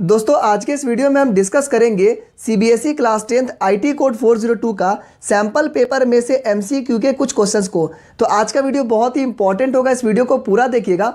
दोस्तों आज के इस वीडियो में हम डिस्कस करेंगे CBSE class 10th IT code 402 का सैंपल पेपर में से एमसीक्यू के कुछ क्वेश्चंस को। तो आज का वीडियो बहुत ही इंपॉर्टेंट होगा, इस वीडियो को पूरा देखिएगा।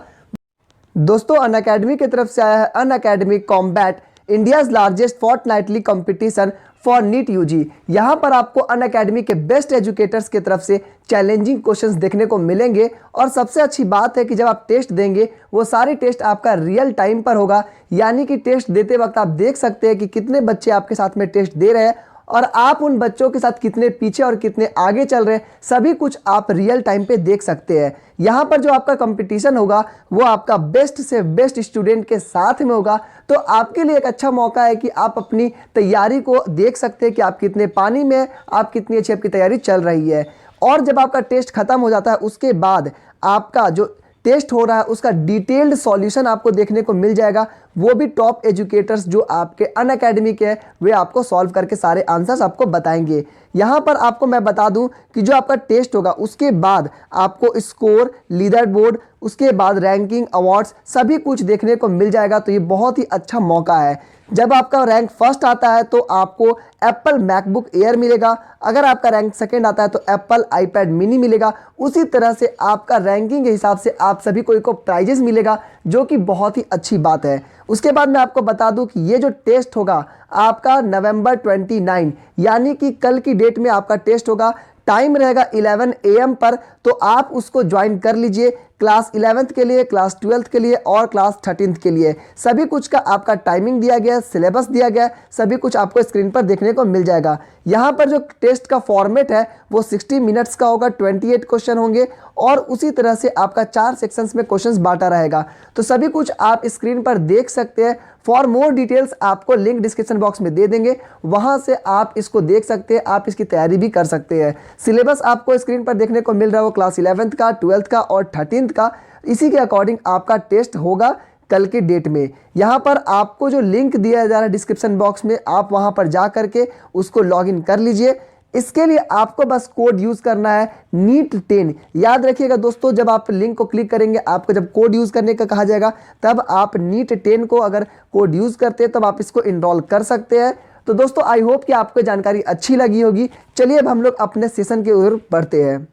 दोस्तों अनअकैडमी की तरफ से आया है Unacademy Combat India's largest fortnightly competition for NEET UG. यहाँ पर आपको अनअकैडमी के बेस्ट एजुकेटर्स की तरफ से चैलेंजिंग क्वेश्चंस देखने को मिलेंगे। और सबसे अच्छी बात है कि जब आप टेस्ट देंगे वो सारी टेस्ट आपका रियल टाइम पर होगा, यानी कि टेस्ट देते वक्त आप देख सकते हैं कि कितने बच्चे आपके साथ में टेस्ट दे रहे हैं और आप उन बच्चों के साथ कितने पीछे और कितने आगे चल रहे हैं, सभी कुछ आप रियल टाइम पे देख सकते हैं। यहाँ पर जो आपका कंपटीशन होगा वो आपका बेस्ट से बेस्ट स्टूडेंट के साथ में होगा। तो आपके लिए एक अच्छा मौका है कि आप अपनी तैयारी को देख सकते हैं कि आप कितने पानी में, आप कितनी अच्छी आपकी तैयारी चल रही है। और जब आपका टेस्ट खत्म हो जाता है उसके बाद आपका जो टेस्ट हो रहा है उसका डिटेल्ड सॉल्यूशन आपको देखने को मिल जाएगा। वो भी टॉप एजुकेटर्स जो आपके अनअकैडमी के हैं वे आपको सॉल्व करके सारे आंसर्स आपको बताएंगे। यहाँ पर आपको मैं बता दूं कि जो आपका टेस्ट होगा उसके बाद आपको स्कोर, लीडर बोर्ड, उसके बाद रैंकिंग, अवार्ड्स सभी कुछ देखने को मिल जाएगा। तो ये बहुत ही अच्छा मौका है। जब आपका रैंक फर्स्ट आता है तो आपको एप्पल मैकबुक एयर मिलेगा, अगर आपका रैंक सेकंड आता है तो एप्पल आईपैड मिनी मिलेगा। उसी तरह से आपका रैंकिंग के हिसाब से आप सभी को प्राइजेस मिलेगा, जो कि बहुत ही अच्छी बात है। उसके बाद मैं आपको बता दूं कि ये जो टेस्ट होगा आपका नवंबर 29 यानी कि कल की डेट में आपका टेस्ट होगा। टाइम रहेगा 11 AM पर, तो आप उसको ज्वाइन कर लीजिए। क्लास 11th के लिए, क्लास 12th के लिए और क्लास 13th के लिए सभी कुछ का आपका टाइमिंग दिया गया है, सिलेबस दिया गया है, सभी कुछ आपको स्क्रीन पर देखने को मिल जाएगा। यहाँ पर जो टेस्ट का फॉर्मेट है वो 60 मिनट्स का होगा, 28 क्वेश्चन होंगे और उसी तरह से आपका 4 सेक्शंस में क्वेश्चंस बांटा रहेगा। तो सभी कुछ आप स्क्रीन पर देख सकते हैं। फॉर मोर डिटेल्स आपको लिंक डिस्क्रिप्शन बॉक्स में दे देंगे, वहां से आप इसको देख सकते हैं, आप इसकी तैयारी भी कर सकते हैं। सिलेबस आपको स्क्रीन पर देखने को मिल रहा है क्लास 11th का, 12th का और 13th का। इसी के अकॉर्डिंग आपका टेस्ट होगा कल के डेट में। यहाँ पर आपको जो लिंक दिया जा रहा है डिस्क्रिप्शन बॉक्स में, आप वहाँ पर जा करके उसको लॉगिन कर लीजिए। इसके लिए आपको बस कोड यूज़ करना है NEET10। याद रखिएगा दोस्तों, जब आप लिंक को क्लिक करेंगे आपको जब कोड यूज़ करने का कहा जाएगा तब आप NEET10 को अगर कोड यूज़ करते हैं तब आप इसको इनरोल कर सकते हैं। तो दोस्तों आई होप कि आपको जानकारी अच्छी लगी होगी। चलिए अब हम लोग अपने सेशन की ओर बढ़ते हैं।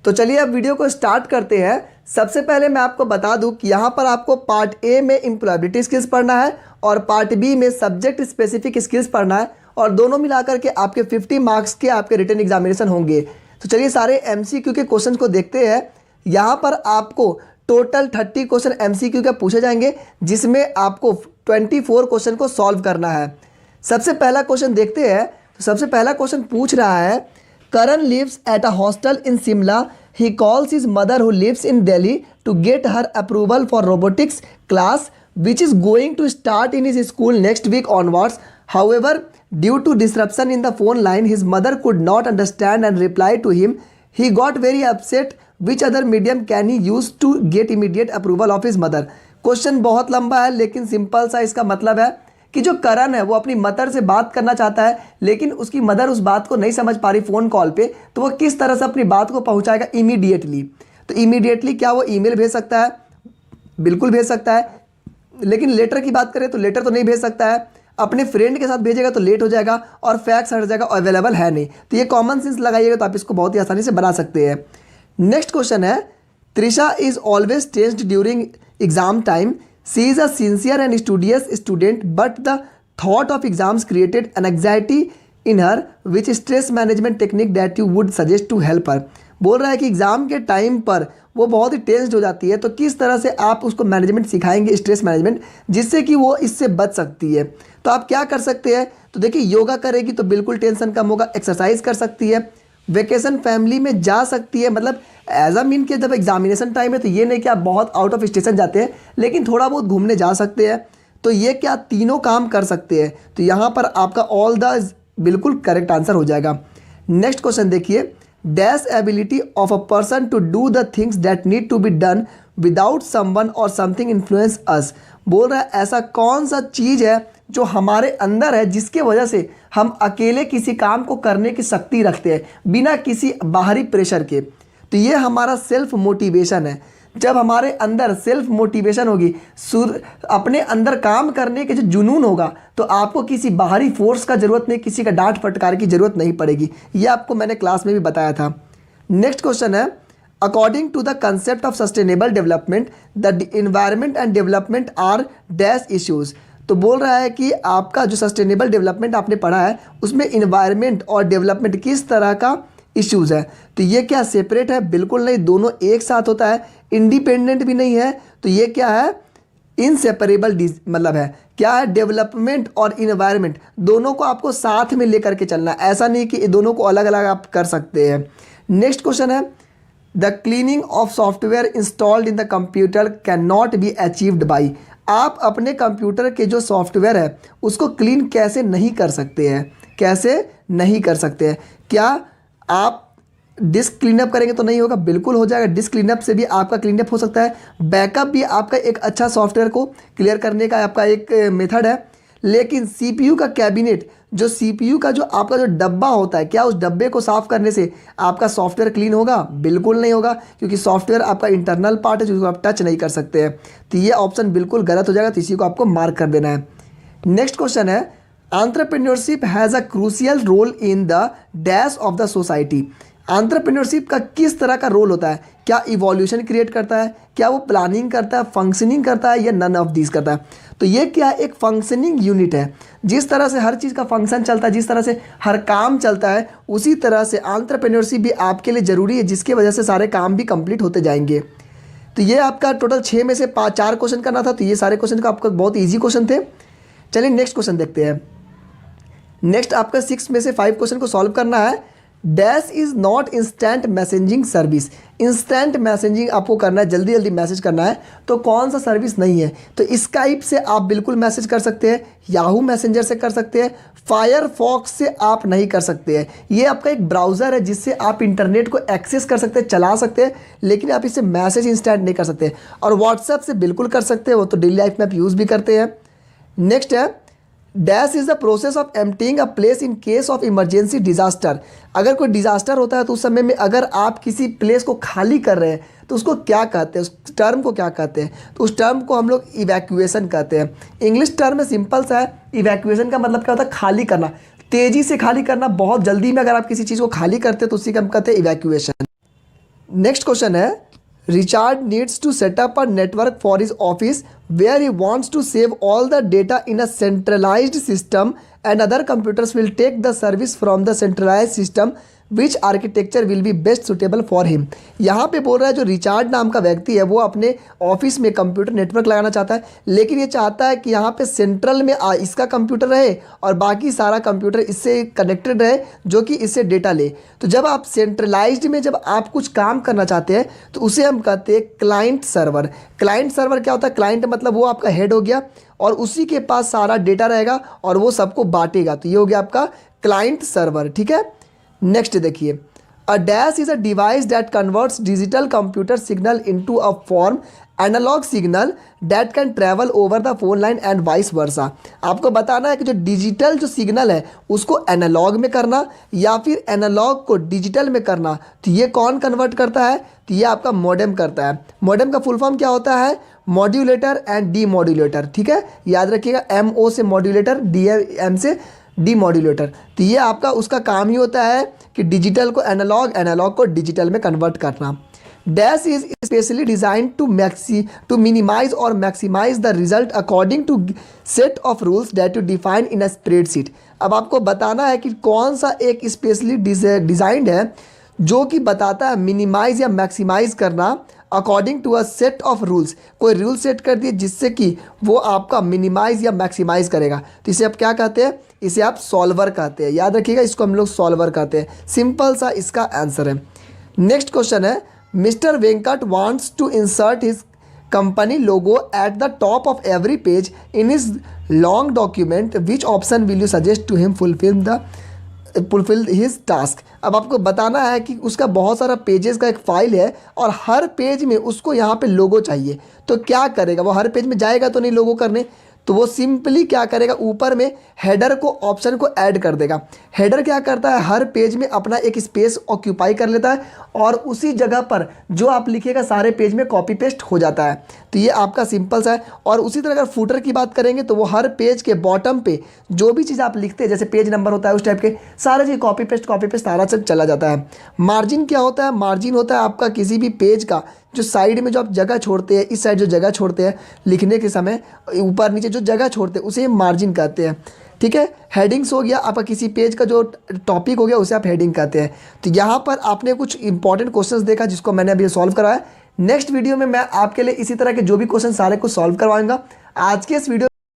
तो चलिए अब वीडियो को स्टार्ट करते हैं। सबसे पहले मैं आपको बता दूं कि यहाँ पर आपको पार्ट ए में एम्प्लॉयबिलिटी स्किल्स पढ़ना है और पार्ट बी में सब्जेक्ट स्पेसिफिक स्किल्स पढ़ना है, और दोनों मिलाकर के आपके 50 मार्क्स के आपके रिटन एग्जामिनेशन होंगे। तो चलिए सारे एमसीक्यू के क्वेश्चन को देखते हैं। यहाँ पर आपको टोटल 30 क्वेश्चन एमसीक्यू के पूछे जाएंगे, जिसमें आपको 24 क्वेश्चन को सॉल्व करना है। सबसे पहला क्वेश्चन देखते हैं। तो सबसे पहला क्वेश्चन पूछ रहा है, Karan lives at a hostel in Shimla. He calls his mother who lives in Delhi to get her approval for robotics class which is going to start in his school next week onwards. However, due to disruption in the phone line, his mother could not understand and reply to him. He got very upset. Which other medium can he use to get immediate approval of his mother? Question बहुत लंबा है लेकिन simple सा इसका मतलब है कि जो करण है वो अपनी मदर से बात करना चाहता है, लेकिन उसकी मदर उस बात को नहीं समझ पा रही फ़ोन कॉल पे, तो वो किस तरह से अपनी बात को पहुंचाएगा इमीडिएटली। तो इमीडिएटली क्या वो ईमेल भेज सकता है? बिल्कुल भेज सकता है, लेकिन लेटर की बात करें तो लेटर तो नहीं भेज सकता है। अपने फ्रेंड के साथ भेजेगा तो लेट हो जाएगा और फैक्स हट जाएगा, अवेलेबल है नहीं। तो ये कॉमन सेंस लगाइएगा तो आप इसको बहुत ही आसानी से बना सकते हैं। नेक्स्ट क्वेश्चन है, Trisha is always tensed during exam time. She is a sincere and studious student, but the thought of exams created an anxiety in her. Which stress management technique that you would suggest to help her? बोल रहा है कि exam के time पर वो बहुत ही tensed हो जाती है, तो किस तरह से आप उसको मैनेजमेंट सिखाएंगे, स्ट्रेस मैनेजमेंट, जिससे कि वो इससे बच सकती है। तो आप क्या कर सकते हैं? तो देखिए, योगा करेगी तो बिल्कुल टेंशन कम होगा, एक्सरसाइज कर सकती है, वेकेशन फैमिली में जा सकती है। मतलब एज अ मीन के जब एग्जामिनेशन टाइम है तो ये नहीं कि आप बहुत आउट ऑफ स्टेशन जाते हैं, लेकिन थोड़ा बहुत घूमने जा सकते हैं। तो ये क्या तीनों काम कर सकते हैं। तो यहाँ पर आपका ऑल द बिल्कुल करेक्ट आंसर हो जाएगा। नेक्स्ट क्वेश्चन देखिए, dash ability of a person to do the things that need to be done without someone or something influence us. बोल रहा है ऐसा कौन सा चीज़ है जो हमारे अंदर है जिसके वजह से हम अकेले किसी काम को करने की शक्ति रखते हैं बिना किसी बाहरी प्रेशर के। तो ये हमारा सेल्फ मोटिवेशन है। जब हमारे अंदर सेल्फ मोटिवेशन होगी, अपने अंदर काम करने के जो जुनून होगा, तो आपको किसी बाहरी फोर्स का ज़रूरत नहीं, किसी का डांट फटकार की ज़रूरत नहीं पड़ेगी। ये आपको मैंने क्लास में भी बताया था। नेक्स्ट क्वेश्चन है, according to the concept of sustainable development the environment and development are dash issues. तो बोल रहा है कि आपका जो सस्टेनेबल डेवलपमेंट आपने पढ़ा है उसमें इन्वायरमेंट और डेवलपमेंट किस तरह का इश्यूज़ है। तो ये क्या सेपरेट है? बिल्कुल नहीं, दोनों एक साथ होता है। इंडिपेंडेंट भी नहीं है, तो ये क्या है? इनसेपरेबल मतलब है क्या है? डेवलपमेंट और इन्वायरमेंट दोनों को आपको साथ में लेकर के चलना है, ऐसा नहीं कि दोनों को अलग अलग आप कर सकते हैं। नेक्स्ट क्वेश्चन है, the cleaning of software installed in the computer can not be achieved by. आप अपने कंप्यूटर के जो सॉफ्टवेयर है उसको क्लीन कैसे नहीं कर सकते हैं? कैसे नहीं कर सकते हैं? क्या आप डिस्क क्लीनअप करेंगे तो नहीं होगा? बिल्कुल हो जाएगा। डिस्क क्लीनअप से भी आपका क्लीनअप हो सकता है। बैकअप भी आपका एक अच्छा सॉफ्टवेयर को क्लियर करने का आपका एक मेथड है। लेकिन सीपीयू का कैबिनेट, जो सीपीयू का जो आपका जो डब्बा होता है, क्या उस डब्बे को साफ़ करने से आपका सॉफ्टवेयर क्लीन होगा? बिल्कुल नहीं होगा, क्योंकि सॉफ्टवेयर आपका इंटरनल पार्ट है जिसको आप टच नहीं कर सकते हैं। तो ये ऑप्शन बिल्कुल गलत हो जाएगा, तो इसी को आपको मार्क कर देना है। नेक्स्ट क्वेश्चन है, entrepreneurship has a crucial role in the dash of the society. Entrepreneurship का किस तरह का रोल होता है? क्या इवोल्यूशन क्रिएट करता है? क्या वो प्लानिंग करता है, फंक्शनिंग करता है, या नन ऑफ दिस करता है? तो ये क्या है? एक फंक्शनिंग यूनिट है। जिस तरह से हर चीज़ का फंक्शन चलता है, जिस तरह से हर काम चलता है, उसी तरह से एंटरप्रेन्योरशिप भी आपके लिए ज़रूरी है, जिसकी वजह से सारे काम भी कंप्लीट होते जाएंगे। तो ये आपका टोटल 6 में से 4 क्वेश्चन करना था, तो ये सारे क्वेश्चन का आपका बहुत ईजी क्वेश्चन थे। चलिए नेक्स्ट क्वेश्चन देखते हैं। नेक्स्ट आपका 6 में से 5 क्वेश्चन को सॉल्व करना है। Dash is not instant messaging service. Instant messaging आपको करना है, जल्दी जल्दी मैसेज करना है, तो कौन सा सर्विस नहीं है? तो स्काइप से आप बिल्कुल मैसेज कर सकते हैं, याहू मैसेंजर से कर सकते हैं, फायरफॉक्स से आप नहीं कर सकते हैं। ये आपका एक ब्राउज़र है जिससे आप इंटरनेट को एक्सेस कर सकते हैं, चला सकते हैं, लेकिन आप इससे मैसेज इंस्टेंट नहीं कर सकते। और व्हाट्सएप से बिल्कुल कर सकते हैं, वो तो डेली लाइफ में आप यूज़ भी करते हैं। नेक्स्ट है, dash is the process of emptying a place in case of emergency disaster. अगर कोई डिजास्टर होता है तो उस समय में अगर आप किसी प्लेस को खाली कर रहे हैं तो उसको क्या कहते हैं? उस टर्म को क्या कहते हैं? तो उस टर्म को हम लोग इवैक्यूएशन कहते हैं। इंग्लिश टर्म में सिंपल सा है। इवैक्यूएशन का मतलब क्या होता है? खाली करना, तेज़ी से खाली करना, बहुत जल्दी में अगर आप किसी चीज़ को खाली करते हैं तो उसी का हम कहते हैं इवैक्यूएशन। नेक्स्ट क्वेश्चन है, Richard needs to set up a network for his office where he wants to save all the data in a centralized system and other computers will take the service from the centralized system. Which architecture will be best suitable for him. यहाँ पे बोल रहा है जो Richard नाम का व्यक्ति है वो अपने ऑफिस में कंप्यूटर नेटवर्क लगाना चाहता है, लेकिन ये चाहता है कि यहाँ पे सेंट्रल में इसका कंप्यूटर रहे और बाकी सारा कंप्यूटर इससे कनेक्टेड रहे जो कि इससे डेटा ले। तो जब आप सेंट्रलाइज्ड में जब आप कुछ काम करना चाहते हैं तो उसे हम कहते हैं क्लाइंट सर्वर। क्लाइंट सर्वर क्या होता है? क्लाइंट मतलब वो आपका हेड हो गया और उसी के पास सारा डेटा रहेगा और वो सबको बांटेगा, तो ये हो गया आपका क्लाइंट सर्वर। ठीक है, नेक्स्ट देखिए, a dash is a device that converts digital computer signal into a form analogue signal that can travel over the phone line and vice versa. आपको बताना है कि जो डिजिटल जो सिग्नल है उसको एनालॉग में करना या फिर एनालॉग को डिजिटल में करना, तो ये कौन कन्वर्ट करता है? तो ये आपका मॉडेम करता है। मॉडेम का फुल फॉर्म क्या होता है? Modulator and D modulator. ठीक है, याद रखिएगा, MO से मॉड्यूलेटर, DM से डी मॉड्यूलेटर। तो ये आपका उसका काम ही होता है कि डिजिटल को एनालॉग, एनालॉग को डिजिटल में कन्वर्ट करना। Dash is specially design to minimise और maximise the result according to set of rules that you define in a spreadsheet. अब आपको बताना है कि कौन सा एक स्पेशली डिजाइंड है जो कि बताता है मिनिमाइज या मैक्सिमाइज करना according to a set of rules. कोई रूल सेट कर दिए जिससे कि वो आपका मिनिमाइज या मैक्सिमाइज करेगा, तो इसे आप क्या कहते हैं? इसे आप सॉल्वर कहते हैं। याद रखिएगा, इसको हम लोग सॉल्वर कहते हैं। सिंपल सा इसका आंसर है। नेक्स्ट क्वेश्चन है, mister Venkat wants to insert his company logo at the top of every page in his long document, which option will you suggest to him fulfil his task. अब आपको बताना है कि उसका बहुत सारा पेजेस का एक फाइल है और हर पेज में उसको यहाँ पे लोगो चाहिए, तो क्या करेगा? वो हर पेज में जाएगा तो नहीं लोगो करने, तो वो सिंपली क्या करेगा, ऊपर में हेडर को ऑप्शन को ऐड कर देगा। हेडर क्या करता है, हर पेज में अपना एक स्पेस ऑक्यूपाई कर लेता है और उसी जगह पर जो आप लिखिएगा सारे पेज में कॉपी पेस्ट हो जाता है। तो ये आपका सिंपल सा है। और उसी तरह अगर फुटर की बात करेंगे तो वो हर पेज के बॉटम पे जो भी चीज़ आप लिखते हैं, जैसे पेज नंबर होता है उस टाइप के सारे चीज़ कॉपी पेस्ट सारा सब चला जाता है। मार्जिन क्या होता है, मार्जिन होता है आपका किसी भी पेज का जो साइड में जो आप जगह छोड़ते हैं, इस साइड जो जगह छोड़ते हैं लिखने के समय, ऊपर नीचे जो जगह छोड़ते हैं उसे मार्जिन कहते हैं। ठीक है, हेडिंग्स हो गया आपका, किसी पेज का जो टॉपिक हो गया उसे आप हेडिंग कहते हैं। तो यहाँ पर आपने कुछ इंपॉर्टेंट क्वेश्चंस देखा जिसको मैंने अभी सॉल्व कराया। नेक्स्ट वीडियो में मैं आपके लिए इसी तरह के जो भी क्वेश्चन सारे कुछ सॉल्व करवाऊंगा। आज के इस वीडियो